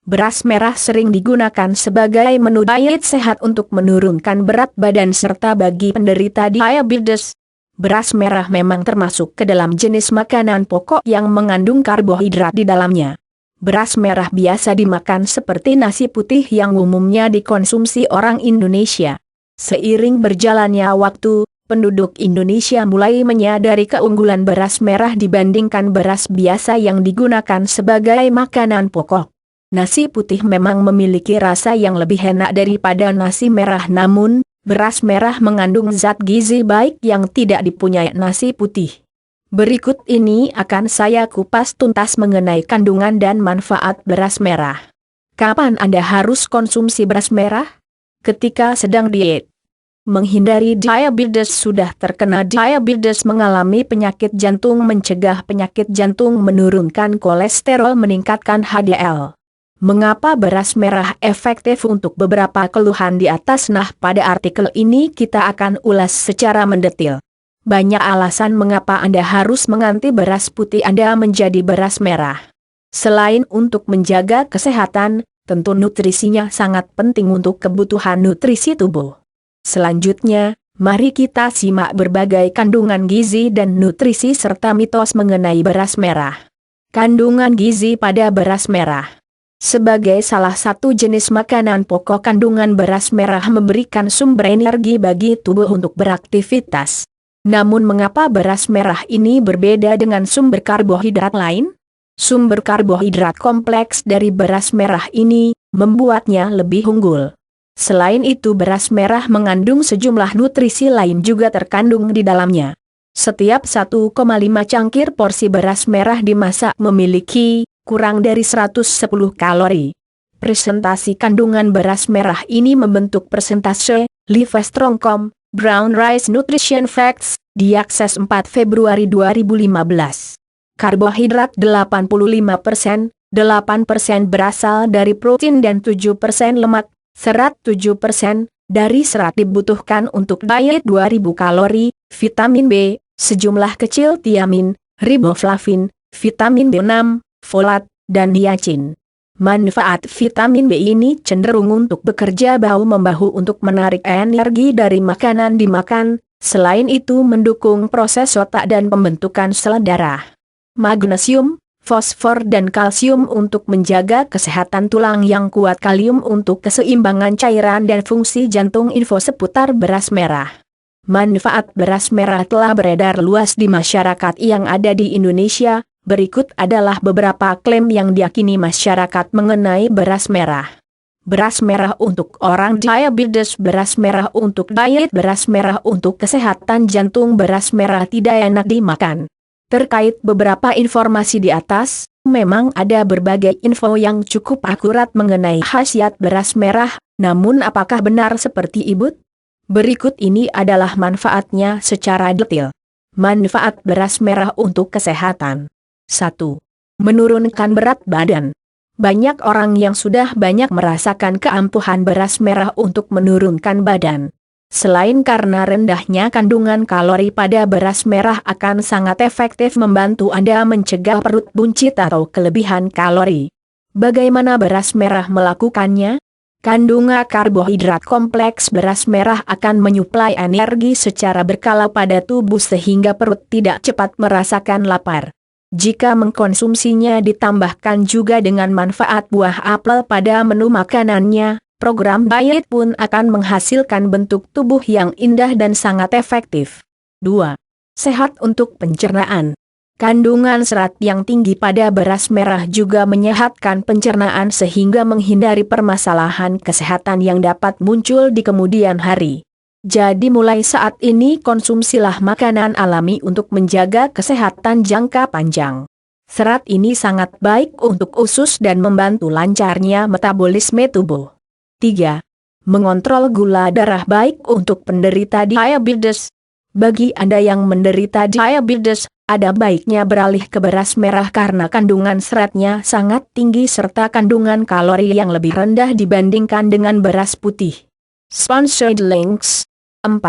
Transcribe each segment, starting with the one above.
Beras merah sering digunakan sebagai menu diet sehat untuk menurunkan berat badan serta bagi penderita diabetes. Beras merah memang termasuk ke dalam jenis makanan pokok yang mengandung karbohidrat di dalamnya. Beras merah biasa dimakan seperti nasi putih yang umumnya dikonsumsi orang Indonesia. Seiring berjalannya waktu, penduduk Indonesia mulai menyadari keunggulan beras merah dibandingkan beras biasa yang digunakan sebagai makanan pokok. Nasi putih memang memiliki rasa yang lebih enak daripada nasi merah, namun beras merah mengandung zat gizi baik yang tidak dipunyai nasi putih. Berikut ini akan saya kupas tuntas mengenai kandungan dan manfaat beras merah. Kapan Anda harus konsumsi beras merah? Ketika sedang diet. Menghindari diabetes. Sudah terkena diabetes, mengalami penyakit jantung, mencegah penyakit jantung, menurunkan kolesterol, meningkatkan HDL. Mengapa beras merah efektif untuk beberapa keluhan di atas? Nah, pada artikel ini kita akan ulas secara mendetil. Banyak alasan mengapa Anda harus mengganti beras putih Anda menjadi beras merah. Selain untuk menjaga kesehatan, tentu nutrisinya sangat penting untuk kebutuhan nutrisi tubuh. Selanjutnya, mari kita simak berbagai kandungan gizi dan nutrisi serta mitos mengenai beras merah. Kandungan gizi pada beras merah. Sebagai salah satu jenis makanan pokok, kandungan beras merah memberikan sumber energi bagi tubuh untuk beraktivitas. Namun mengapa beras merah ini berbeda dengan sumber karbohidrat lain? Sumber karbohidrat kompleks dari beras merah ini membuatnya lebih unggul. Selain itu, beras merah mengandung sejumlah nutrisi lain juga terkandung di dalamnya. Setiap 1,5 cangkir porsi beras merah dimasak memiliki kurang dari 110 kalori. Presentasi kandungan beras merah ini membentuk persentase Livestrong.com, Brown Rice Nutrition Facts, diakses 4 Februari 2015. Karbohidrat 85%, 8% berasal dari protein dan 7% lemak, serat 7%, dari serat dibutuhkan untuk diet 2000 kalori, vitamin B, sejumlah kecil tiamin, riboflavin, vitamin B6, folat, dan niacin. Manfaat vitamin B ini cenderung untuk bekerja bahu-membahu untuk menarik energi dari makanan dimakan, selain itu mendukung proses otak dan pembentukan sel darah. Magnesium, fosfor dan kalsium untuk menjaga kesehatan tulang yang kuat, kalium untuk keseimbangan cairan dan fungsi jantung. Info seputar beras merah. Manfaat beras merah telah beredar luas di masyarakat yang ada di Indonesia. Berikut adalah beberapa klaim yang diyakini masyarakat mengenai beras merah. Beras merah untuk orang diabetes, beras merah untuk diet, beras merah untuk kesehatan jantung, beras merah tidak enak dimakan. Terkait beberapa informasi di atas, memang ada berbagai info yang cukup akurat mengenai khasiat beras merah, namun apakah benar seperti itu? Berikut ini adalah manfaatnya secara detail. Manfaat beras merah untuk kesehatan. 1. Menurunkan berat badan. Banyak orang yang sudah banyak merasakan keampuhan beras merah untuk menurunkan badan. Selain karena rendahnya kandungan kalori pada beras merah akan sangat efektif membantu Anda mencegah perut buncit atau kelebihan kalori. Bagaimana beras merah melakukannya? Kandungan karbohidrat kompleks beras merah akan menyuplai energi secara berkala pada tubuh sehingga perut tidak cepat merasakan lapar. Jika mengkonsumsinya ditambahkan juga dengan manfaat buah apel pada menu makanannya, program diet pun akan menghasilkan bentuk tubuh yang indah dan sangat efektif. 2. Sehat untuk pencernaan. Kandungan serat yang tinggi pada beras merah juga menyehatkan pencernaan sehingga menghindari permasalahan kesehatan yang dapat muncul di kemudian hari. Jadi mulai saat ini konsumsilah makanan alami untuk menjaga kesehatan jangka panjang. Serat ini sangat baik untuk usus dan membantu lancarnya metabolisme tubuh. 3. Mengontrol gula darah, baik untuk penderita diabetes. Bagi Anda yang menderita diabetes, ada baiknya beralih ke beras merah karena kandungan seratnya sangat tinggi serta kandungan kalori yang lebih rendah dibandingkan dengan beras putih. Sponsored links. 4.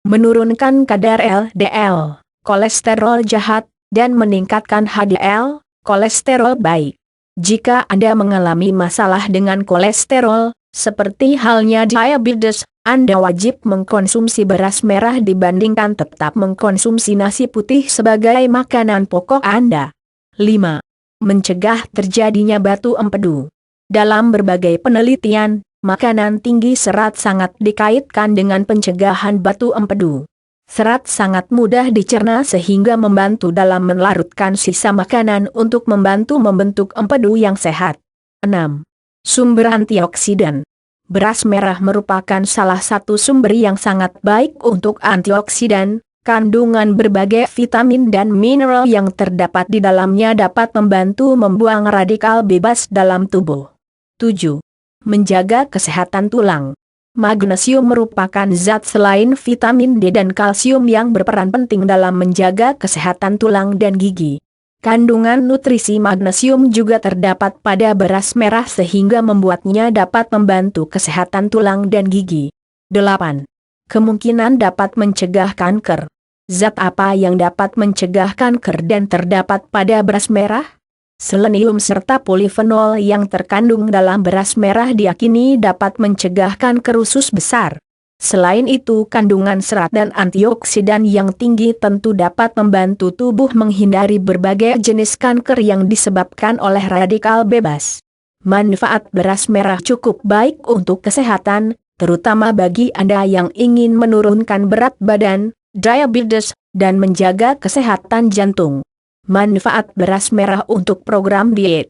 Menurunkan kadar LDL, kolesterol jahat, dan meningkatkan HDL, kolesterol baik. Jika Anda mengalami masalah dengan kolesterol, seperti halnya diabetes, Anda wajib mengkonsumsi beras merah dibandingkan tetap mengkonsumsi nasi putih sebagai makanan pokok Anda. 5. Mencegah terjadinya batu empedu. Dalam berbagai penelitian, makanan tinggi serat sangat dikaitkan dengan pencegahan batu empedu. Serat sangat mudah dicerna sehingga membantu dalam melarutkan sisa makanan untuk membantu membentuk empedu yang sehat. 6. Sumber antioksidan. Beras merah merupakan salah satu sumber yang sangat baik untuk antioksidan. Kandungan berbagai vitamin dan mineral yang terdapat di dalamnya dapat membantu membuang radikal bebas dalam tubuh. 7. Menjaga kesehatan tulang. Magnesium merupakan zat selain vitamin D dan kalsium yang berperan penting dalam menjaga kesehatan tulang dan gigi. Kandungan nutrisi magnesium juga terdapat pada beras merah sehingga membuatnya dapat membantu kesehatan tulang dan gigi. 8. Kemungkinan dapat mencegah kanker. Zat apa yang dapat mencegah kanker dan terdapat pada beras merah? Selenium serta polifenol yang terkandung dalam beras merah diyakini dapat mencegah kanker usus besar. Selain itu, kandungan serat dan antioksidan yang tinggi tentu dapat membantu tubuh menghindari berbagai jenis kanker yang disebabkan oleh radikal bebas. Manfaat beras merah cukup baik untuk kesehatan, terutama bagi Anda yang ingin menurunkan berat badan, diabetes, dan menjaga kesehatan jantung. Manfaat beras merah untuk program diet.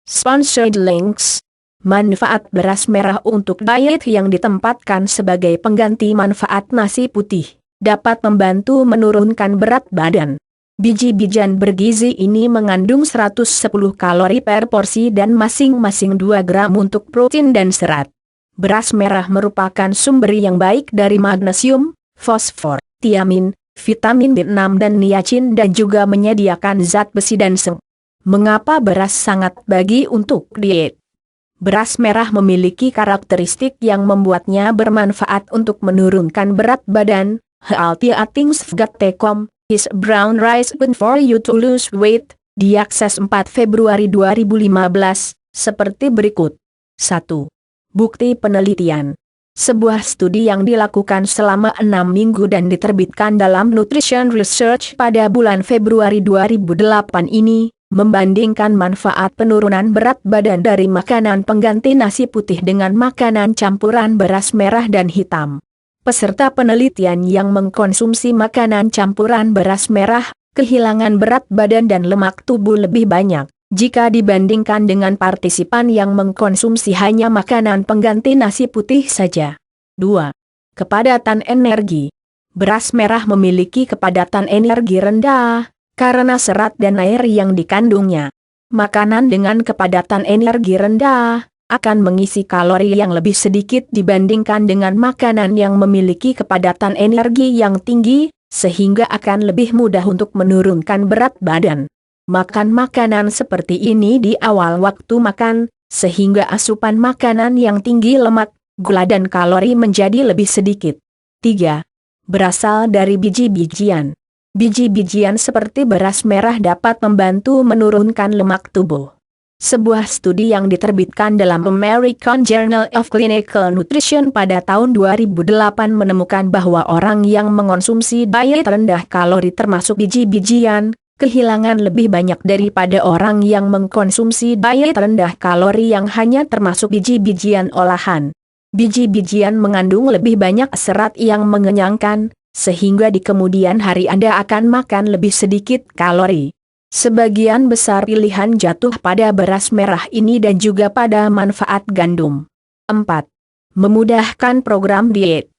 Sponsored links. Manfaat beras merah untuk diet yang ditempatkan sebagai pengganti manfaat nasi putih, dapat membantu menurunkan berat badan. Biji-bijian bergizi ini mengandung 110 kalori per porsi dan masing-masing 2 gram untuk protein dan serat. Beras merah merupakan sumber yang baik dari magnesium, fosfor, tiamin, vitamin B6 dan niacin dan juga menyediakan zat besi dan seng. Mengapa beras sangat bagi untuk diet? Beras merah memiliki karakteristik yang membuatnya bermanfaat untuk menurunkan berat badan. Healthy Eating's Got.com is brown rice good for you to lose weight. Diakses 4 Februari 2015, seperti berikut. 1. Bukti penelitian. Sebuah studi yang dilakukan selama 6 minggu dan diterbitkan dalam Nutrition Research pada bulan Februari 2008 ini, membandingkan manfaat penurunan berat badan dari makanan pengganti nasi putih dengan makanan campuran beras merah dan hitam. Peserta penelitian yang mengkonsumsi makanan campuran beras merah, kehilangan berat badan dan lemak tubuh lebih banyak jika dibandingkan dengan partisipan yang mengkonsumsi hanya makanan pengganti nasi putih saja. 2. Kepadatan energi. Beras merah memiliki kepadatan energi rendah, karena serat dan air yang dikandungnya. Makanan dengan kepadatan energi rendah, akan mengisi kalori yang lebih sedikit dibandingkan dengan makanan yang memiliki kepadatan energi yang tinggi, sehingga akan lebih mudah untuk menurunkan berat badan. Makan makanan seperti ini di awal waktu makan, sehingga asupan makanan yang tinggi lemak, gula dan kalori menjadi lebih sedikit. 3. Berasal dari biji-bijian. Biji-bijian seperti beras merah dapat membantu menurunkan lemak tubuh. Sebuah studi yang diterbitkan dalam American Journal of Clinical Nutrition pada tahun 2008 menemukan bahwa orang yang mengonsumsi diet rendah kalori termasuk biji-bijian, kehilangan lebih banyak daripada orang yang mengkonsumsi diet rendah kalori yang hanya termasuk biji-bijian olahan. Biji-bijian mengandung lebih banyak serat yang mengenyangkan, sehingga di kemudian hari Anda akan makan lebih sedikit kalori. Sebagian besar pilihan jatuh pada beras merah ini dan juga pada manfaat gandum. 4. Memudahkan program diet.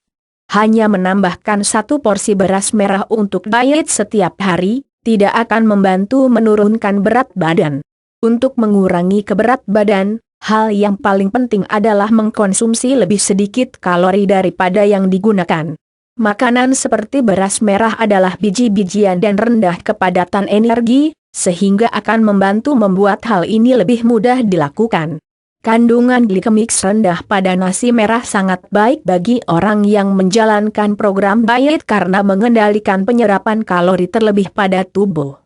Hanya menambahkan 1 porsi beras merah untuk diet setiap hari, tidak akan membantu menurunkan berat badan. Untuk mengurangi keberat badan, hal yang paling penting adalah mengkonsumsi lebih sedikit kalori daripada yang digunakan. Makanan seperti beras merah adalah biji-bijian dan rendah kepadatan energi, sehingga akan membantu membuat hal ini lebih mudah dilakukan. Kandungan glikemik rendah pada nasi merah sangat baik bagi orang yang menjalankan program diet karena mengendalikan penyerapan kalori terlebih pada tubuh.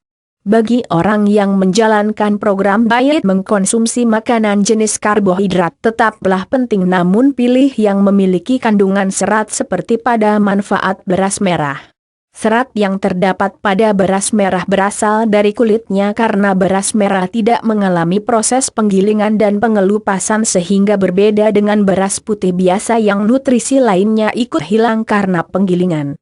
Bagi orang yang menjalankan program diet mengkonsumsi makanan jenis karbohidrat tetaplah penting, namun pilih yang memiliki kandungan serat seperti pada manfaat beras merah. Serat yang terdapat pada beras merah berasal dari kulitnya karena beras merah tidak mengalami proses penggilingan dan pengelupasan sehingga berbeda dengan beras putih biasa yang nutrisi lainnya ikut hilang karena penggilingan.